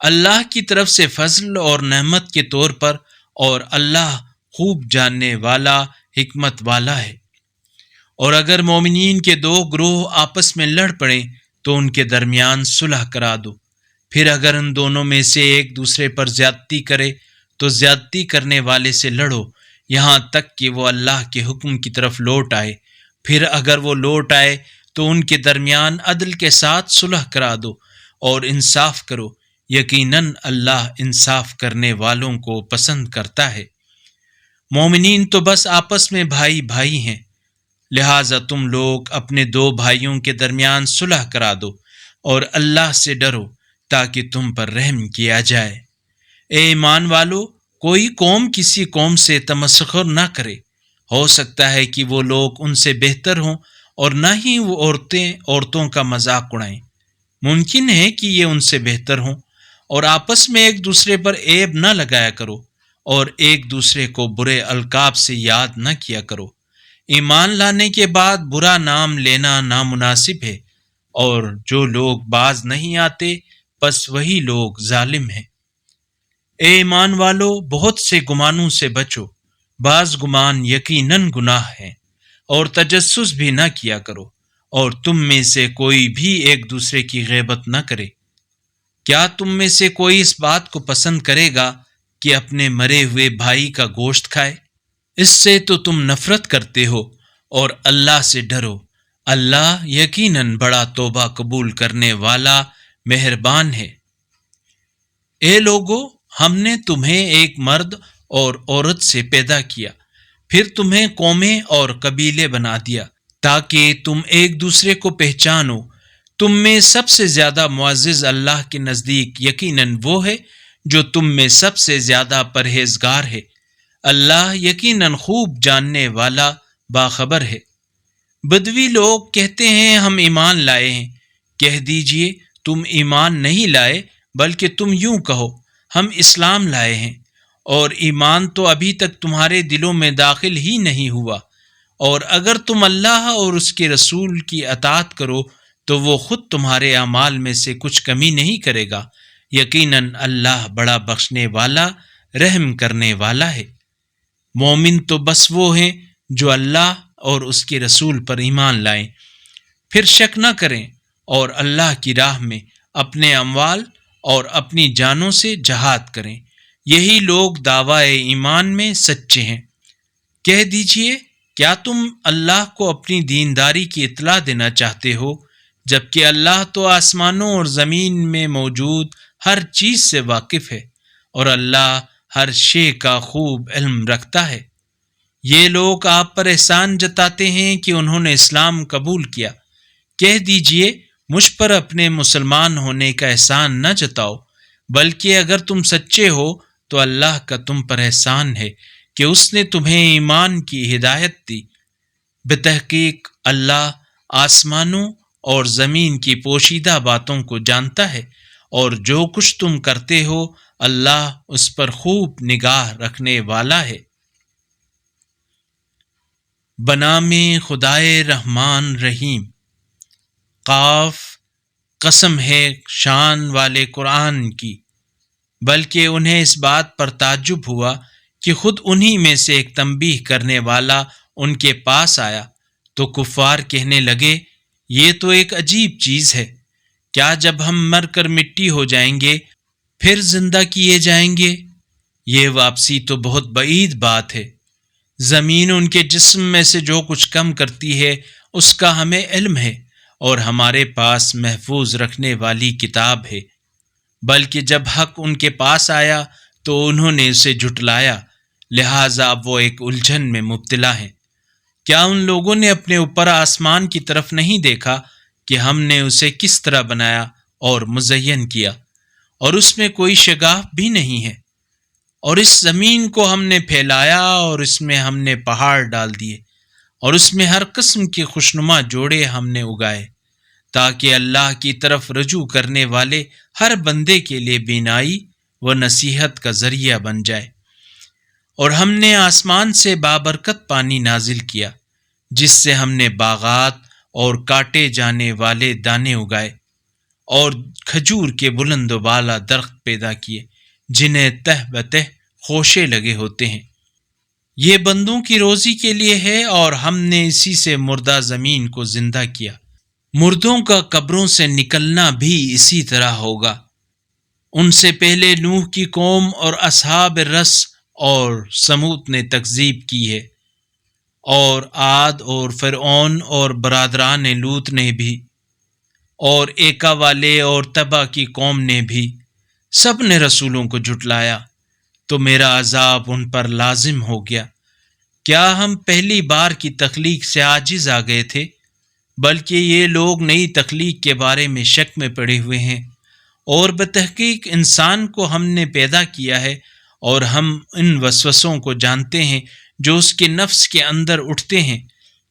اللہ کی طرف سے فضل اور نعمت کے طور پر، اور اللہ خوب جاننے والا، حکمت والا ہے۔ اور اگر مومنین کے دو گروہ آپس میں لڑ پڑیں تو ان کے درمیان صلح کرا دو، پھر اگر ان دونوں میں سے ایک دوسرے پر زیادتی کرے تو زیادتی کرنے والے سے لڑو، یہاں تک کہ وہ اللہ کے حکم کی طرف لوٹ آئے، پھر اگر وہ لوٹ آئے تو ان کے درمیان عدل کے ساتھ صلح کرا دو اور انصاف کرو، یقیناً اللہ انصاف کرنے والوں کو پسند کرتا ہے۔ مومنین تو بس آپس میں بھائی بھائی ہیں، لہٰذا تم لوگ اپنے دو بھائیوں کے درمیان صلح کرا دو اور اللہ سے ڈرو تاکہ تم پر رحم کیا جائے۔ اے ایمان والو، کوئی قوم کسی قوم سے تمسخر نہ کرے، ہو سکتا ہے کہ وہ لوگ ان سے بہتر ہوں، اور نہ ہی وہ عورتیں عورتوں کا مذاق اڑائیں، ممکن ہے کہ یہ ان سے بہتر ہوں۔ اور آپس میں ایک دوسرے پر عیب نہ لگایا کرو، اور ایک دوسرے کو برے القاب سے یاد نہ کیا کرو۔ ایمان لانے کے بعد برا نام لینا نامناسب ہے، اور جو لوگ باز نہیں آتے بس وہی لوگ ظالم ہیں۔ اے ایمان والو، بہت سے گمانوں سے بچو، بعض گمان یقیناً گناہ ہیں، اور تجسس بھی نہ کیا کرو، اور تم میں سے کوئی بھی ایک دوسرے کی غیبت نہ کرے۔ کیا تم میں سے کوئی اس بات کو پسند کرے گا کہ اپنے مرے ہوئے بھائی کا گوشت کھائے؟ اس سے تو تم نفرت کرتے ہو، اور اللہ سے ڈرو، اللہ یقیناً بڑا توبہ قبول کرنے والا مہربان ہے۔ اے لوگو، ہم نے تمہیں ایک مرد اور عورت سے پیدا کیا، پھر تمہیں قومیں اور قبیلے بنا دیا تاکہ تم ایک دوسرے کو پہچانو۔ تم میں سب سے زیادہ معزز اللہ کے نزدیک یقیناً وہ ہے جو تم میں سب سے زیادہ پرہیزگار ہے۔ اللہ یقیناً خوب جاننے والا، باخبر ہے۔ بدوی لوگ کہتے ہیں ہم ایمان لائے ہیں، کہہ دیجئے تم ایمان نہیں لائے، بلکہ تم یوں کہو ہم اسلام لائے ہیں، اور ایمان تو ابھی تک تمہارے دلوں میں داخل ہی نہیں ہوا، اور اگر تم اللہ اور اس کے رسول کی اطاعت کرو تو وہ خود تمہارے اعمال میں سے کچھ کمی نہیں کرے گا، یقیناً اللہ بڑا بخشنے والا، رحم کرنے والا ہے۔ مومن تو بس وہ ہیں جو اللہ اور اس کے رسول پر ایمان لائیں، پھر شک نہ کریں، اور اللہ کی راہ میں اپنے اموال اور اپنی جانوں سے جہاد کریں، یہی لوگ دعویٰ ایمان میں سچے ہیں۔ کہہ دیجئے کیا تم اللہ کو اپنی دینداری کی اطلاع دینا چاہتے ہو، جبکہ اللہ تو آسمانوں اور زمین میں موجود ہر چیز سے واقف ہے، اور اللہ ہر شے کا خوب علم رکھتا ہے۔ یہ لوگ آپ پر احسان جتاتے ہیں کہ انہوں نے اسلام قبول کیا، کہہ دیجئے مجھ پر اپنے مسلمان ہونے کا احسان نہ جتاؤ، بلکہ اگر تم سچے ہو تو اللہ کا تم پر احسان ہے کہ اس نے تمہیں ایمان کی ہدایت دی۔ بتحقیق اللہ آسمانوں اور زمین کی پوشیدہ باتوں کو جانتا ہے، اور جو کچھ تم کرتے ہو اللہ اس پر خوب نگاہ رکھنے والا ہے۔ بنام خدائے رحمان رحیم۔ قاف، قسم ہے شان والے قرآن کی، بلکہ انہیں اس بات پر تعجب ہوا کہ خود انہی میں سے ایک تنبیہ کرنے والا ان کے پاس آیا تو کفار کہنے لگے یہ تو ایک عجیب چیز ہے، کیا جب ہم مر کر مٹی ہو جائیں گے پھر زندہ کیے جائیں گے؟ یہ واپسی تو بہت بعید بات ہے۔ زمین ان کے جسم میں سے جو کچھ کم کرتی ہے اس کا ہمیں علم ہے، اور ہمارے پاس محفوظ رکھنے والی کتاب ہے۔ بلکہ جب حق ان کے پاس آیا تو انہوں نے اسے جھٹلایا، لہٰذا اب وہ ایک الجھن میں مبتلا ہیں۔ کیا ان لوگوں نے اپنے اوپر آسمان کی طرف نہیں دیکھا کہ ہم نے اسے کس طرح بنایا اور مزین کیا، اور اس میں کوئی شگاف بھی نہیں ہے؟ اور اس زمین کو ہم نے پھیلایا، اور اس میں ہم نے پہاڑ ڈال دیے، اور اس میں ہر قسم کے خوشنما جوڑے ہم نے اگائے، تاکہ اللہ کی طرف رجوع کرنے والے ہر بندے کے لیے بینائی و نصیحت کا ذریعہ بن جائے۔ اور ہم نے آسمان سے بابرکت پانی نازل کیا، جس سے ہم نے باغات اور کاٹے جانے والے دانے اگائے اور کھجور کے بلند و بالا درخت پیدا کیے جنہیں تہ بتہ خوشے لگے ہوتے ہیں۔ یہ بندوں کی روزی کے لیے ہے، اور ہم نے اسی سے مردہ زمین کو زندہ کیا۔ مردوں کا قبروں سے نکلنا بھی اسی طرح ہوگا۔ ان سے پہلے نوح کی قوم اور اصحاب رس اور سمود نے تکذیب کی ہے، اور عاد اور فرعون اور برادران لوط نے بھی، اور ایکا والے اور تبا کی قوم نے بھی، سب نے رسولوں کو جھٹلایا، تو میرا عذاب ان پر لازم ہو گیا۔ کیا ہم پہلی بار کی تخلیق سے عاجز آ گئے تھے؟ بلکہ یہ لوگ نئی تخلیق کے بارے میں شک میں پڑے ہوئے ہیں، اور بتحقیق انسان کو ہم نے پیدا کیا ہے، اور ہم ان وسوسوں کو جانتے ہیں جو اس کے نفس کے اندر اٹھتے ہیں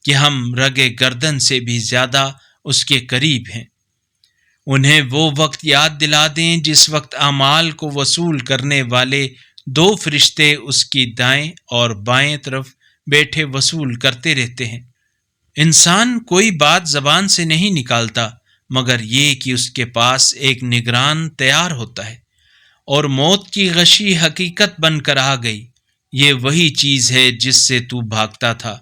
کہ ہم رگ گردن سے بھی زیادہ اس کے قریب ہیں۔ انہیں وہ وقت یاد دلا دیں جس وقت اعمال کو وصول کرنے والے دو فرشتے اس کی دائیں اور بائیں طرف بیٹھے وصول کرتے رہتے ہیں۔ انسان کوئی بات زبان سے نہیں نکالتا مگر یہ کہ اس کے پاس ایک نگران تیار ہوتا ہے، اور موت کی غشی حقیقت بن کر آ گئی۔ یہ وہی چیز ہے جس سے تو بھاگتا تھا۔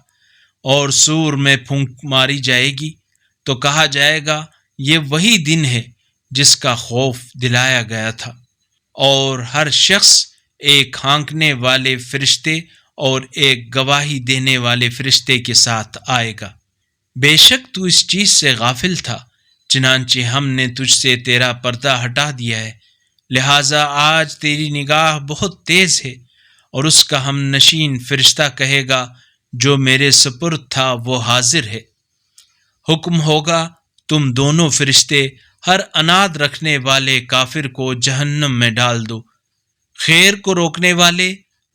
اور سور میں پھونک ماری جائے گی تو کہا جائے گا یہ وہی دن ہے جس کا خوف دلایا گیا تھا، اور ہر شخص ایک ہانکنے والے فرشتے اور ایک گواہی دینے والے فرشتے کے ساتھ آئے گا۔ بے شک تو اس چیز سے غافل تھا، چنانچہ ہم نے تجھ سے تیرا پردہ ہٹا دیا ہے، لہٰذا آج تیری نگاہ بہت تیز ہے۔ اور اس کا ہم نشین فرشتہ کہے گا جو میرے سپرد تھا وہ حاضر ہے۔ حکم ہوگا تم دونوں فرشتے ہر اناد رکھنے والے کافر کو جہنم میں ڈال دو، خیر کو روکنے والے،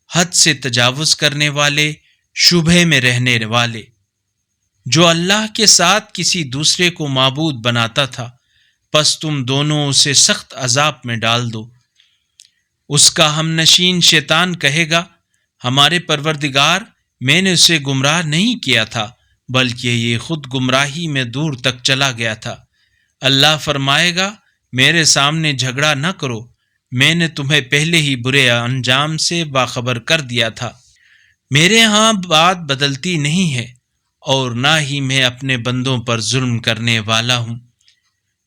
حد سے تجاوز کرنے والے، شبہے میں رہنے والے۔ جو اللہ کے ساتھ کسی دوسرے کو معبود بناتا تھا، پس تم دونوں اسے سخت عذاب میں ڈال دو۔ اس کا ہم نشین شیطان کہے گا ہمارے پروردگار، میں نے اسے گمراہ نہیں کیا تھا بلکہ یہ خود گمراہی میں دور تک چلا گیا تھا۔ اللہ فرمائے گا میرے سامنے جھگڑا نہ کرو، میں نے تمہیں پہلے ہی برے انجام سے باخبر کر دیا تھا۔ میرے ہاں بات بدلتی نہیں ہے، اور نہ ہی میں اپنے بندوں پر ظلم کرنے والا ہوں۔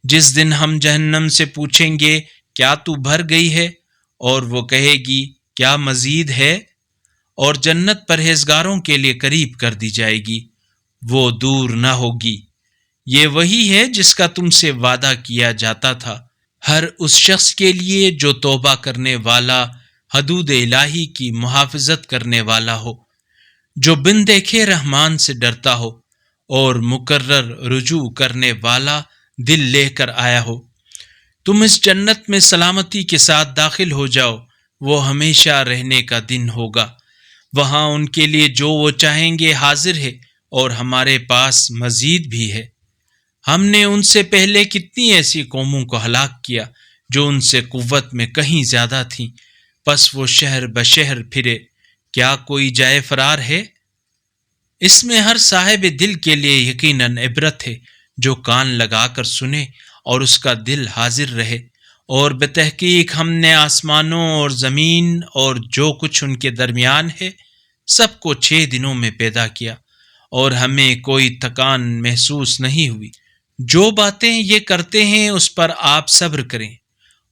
جس دن ہم جہنم سے پوچھیں گے کیا تو بھر گئی ہے، اور وہ کہے گی کیا مزید ہے، اور جنت پرہیزگاروں کے لیے قریب کر دی جائے گی، وہ دور نہ ہوگی۔ یہ وہی ہے جس کا تم سے وعدہ کیا جاتا تھا، ہر اس شخص کے لیے جو توبہ کرنے والا، حدود الہی کی محافظت کرنے والا ہو، جو بن دیکھے رحمان سے ڈرتا ہو، اور مقرر رجوع کرنے والا دل لے کر آیا ہو۔ تم اس جنت میں سلامتی کے ساتھ داخل ہو جاؤ، وہ ہمیشہ رہنے کا دن ہوگا۔ وہاں ان کے لیے جو وہ چاہیں گے حاضر ہے، اور ہمارے پاس مزید بھی ہے۔ ہم نے ان سے پہلے کتنی ایسی قوموں کو ہلاک کیا جو ان سے قوت میں کہیں زیادہ تھیں، پس وہ شہر بشہر پھرے، کیا کوئی جائے فرار ہے؟ اس میں ہر صاحب دل کے لیے یقیناً عبرت ہے، جو کان لگا کر سنے اور اس کا دل حاضر رہے۔ اور بتحقیق ہم نے آسمانوں اور زمین اور جو کچھ ان کے درمیان ہے سب کو 6 دنوں میں پیدا کیا، اور ہمیں کوئی تھکان محسوس نہیں ہوئی۔ جو باتیں یہ کرتے ہیں اس پر آپ صبر کریں،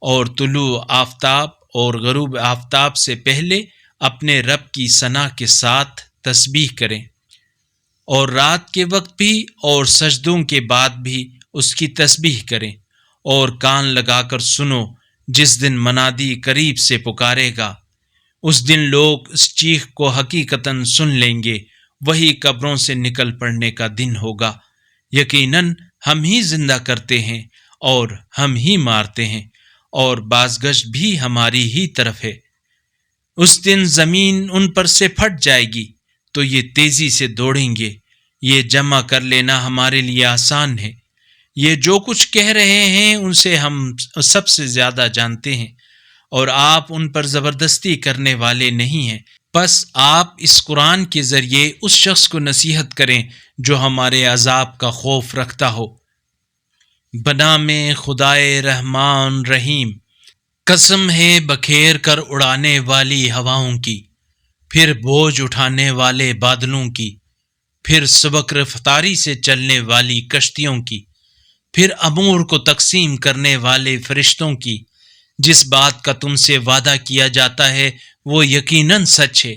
اور طلوع آفتاب اور غروب آفتاب سے پہلے اپنے رب کی ثنا کے ساتھ تسبیح کریں، اور رات کے وقت بھی اور سجدوں کے بعد بھی اس کی تسبیح کریں، اور کان لگا کر سنو جس دن منادی قریب سے پکارے گا۔ اس دن لوگ اس چیخ کو حقیقتاً سن لیں گے، وہی قبروں سے نکل پڑنے کا دن ہوگا۔ یقیناً ہم ہی زندہ کرتے ہیں اور ہم ہی مارتے ہیں، اور بازگشت بھی ہماری ہی طرف ہے۔ اس دن زمین ان پر سے پھٹ جائے گی تو یہ تیزی سے دوڑیں گے، یہ جمع کر لینا ہمارے لیے آسان ہے۔ یہ جو کچھ کہہ رہے ہیں ان سے ہم سب سے زیادہ جانتے ہیں، اور آپ ان پر زبردستی کرنے والے نہیں ہیں۔ پس آپ اس قرآن کے ذریعے اس شخص کو نصیحت کریں جو ہمارے عذاب کا خوف رکھتا ہو۔ بنام خدائے رحمان رحیم، قسم ہے بکھیر کر اڑانے والی ہواؤں کی، پھر بوجھ اٹھانے والے بادلوں کی، پھر سبک رفتاری سے چلنے والی کشتیوں کی، پھر امور کو تقسیم کرنے والے فرشتوں کی۔ جس بات کا تم سے وعدہ کیا جاتا ہے وہ یقیناً سچ ہے،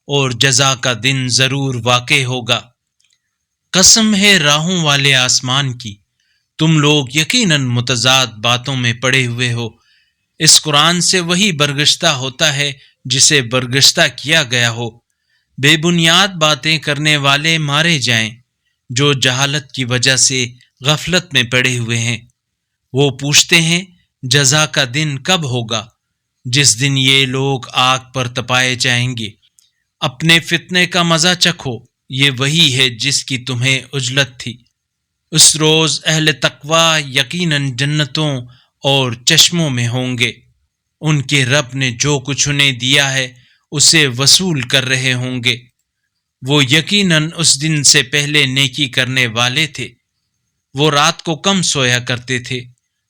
اور جزا کا دن ضرور واقع ہوگا۔ قسم ہے راہوں والے آسمان کی، تم لوگ یقیناً متضاد باتوں میں پڑے ہوئے ہو۔ اس قرآن سے وہی برگشتہ ہوتا ہے جسے برگشتہ کیا گیا ہو۔ بے بنیاد باتیں کرنے والے مارے جائیں جو جہالت کی وجہ سے غفلت میں پڑے ہوئے ہیں۔ وہ پوچھتے ہیں جزا کا دن کب ہوگا، جس دن یہ لوگ آگ پر تپائے جائیں گے۔ اپنے فتنے کا مزہ چکھو، یہ وہی ہے جس کی تمہیں عجلت تھی۔ اس روز اہل تقوی یقیناً جنتوں اور چشموں میں ہوں گے۔ ان کے رب نے جو کچھ انہیں دیا ہے اسے وصول کر رہے ہوں گے۔ وہ یقیناً اس دن سے پہلے نیکی کرنے والے تھے۔ وہ رات کو کم سویا کرتے تھے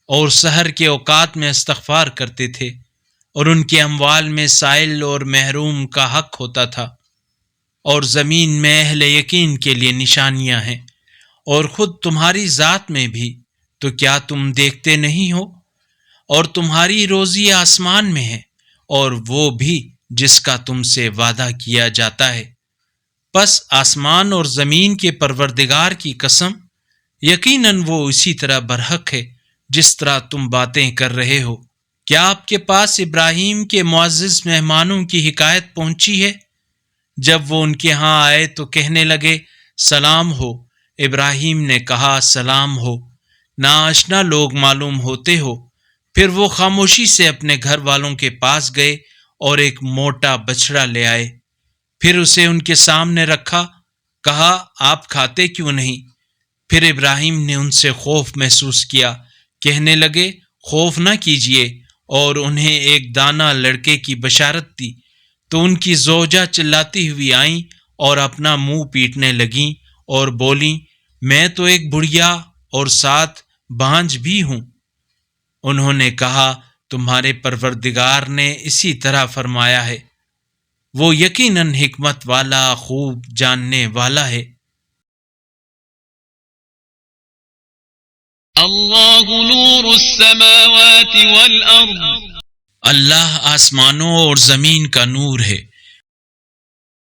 اور سحر کے اوقات میں استغفار کرتے تھے، اور ان کے اموال میں سائل اور محروم کا حق ہوتا تھا۔ اور زمین میں اہل یقین کے لیے نشانیاں ہیں، اور خود تمہاری ذات میں بھی، تو کیا تم دیکھتے نہیں ہو؟ اور تمہاری روزی آسمان میں ہے، اور وہ بھی جس کا تم سے وعدہ کیا جاتا ہے۔ پس آسمان اور زمین کے پروردگار کی قسم، یقیناً وہ اسی طرح برحق ہے جس طرح تم باتیں کر رہے ہو۔ کیا آپ کے پاس ابراہیم کے معزز مہمانوں کی حکایت پہنچی ہے؟ جب وہ ان کے ہاں آئے تو کہنے لگے سلام ہو۔ ابراہیم نے کہا سلام ہو، ناآشنا لوگ معلوم ہوتے ہو۔ پھر وہ خاموشی سے اپنے گھر والوں کے پاس گئے اور ایک موٹا بچڑا لے آئے، پھر اسے ان کے سامنے رکھا۔ کہا آپ کھاتے کیوں نہیں؟ پھر ابراہیم نے ان سے خوف محسوس کیا۔ کہنے لگے خوف نہ کیجیے، اور انہیں ایک دانا لڑکے کی بشارت دی۔ تو ان کی زوجہ چلاتی ہوئی آئیں اور اپنا منہ پیٹنے لگیں اور بولیں میں تو ایک بڑھیا اور ساتھ بانجھ بھی ہوں۔ انہوں نے کہا تمہارے پروردگار نے اسی طرح فرمایا ہے، وہ یقیناً حکمت والا خوب جاننے والا ہے۔ اللہ نور السماوات والارض، اللہ آسمانوں اور زمین کا نور ہے۔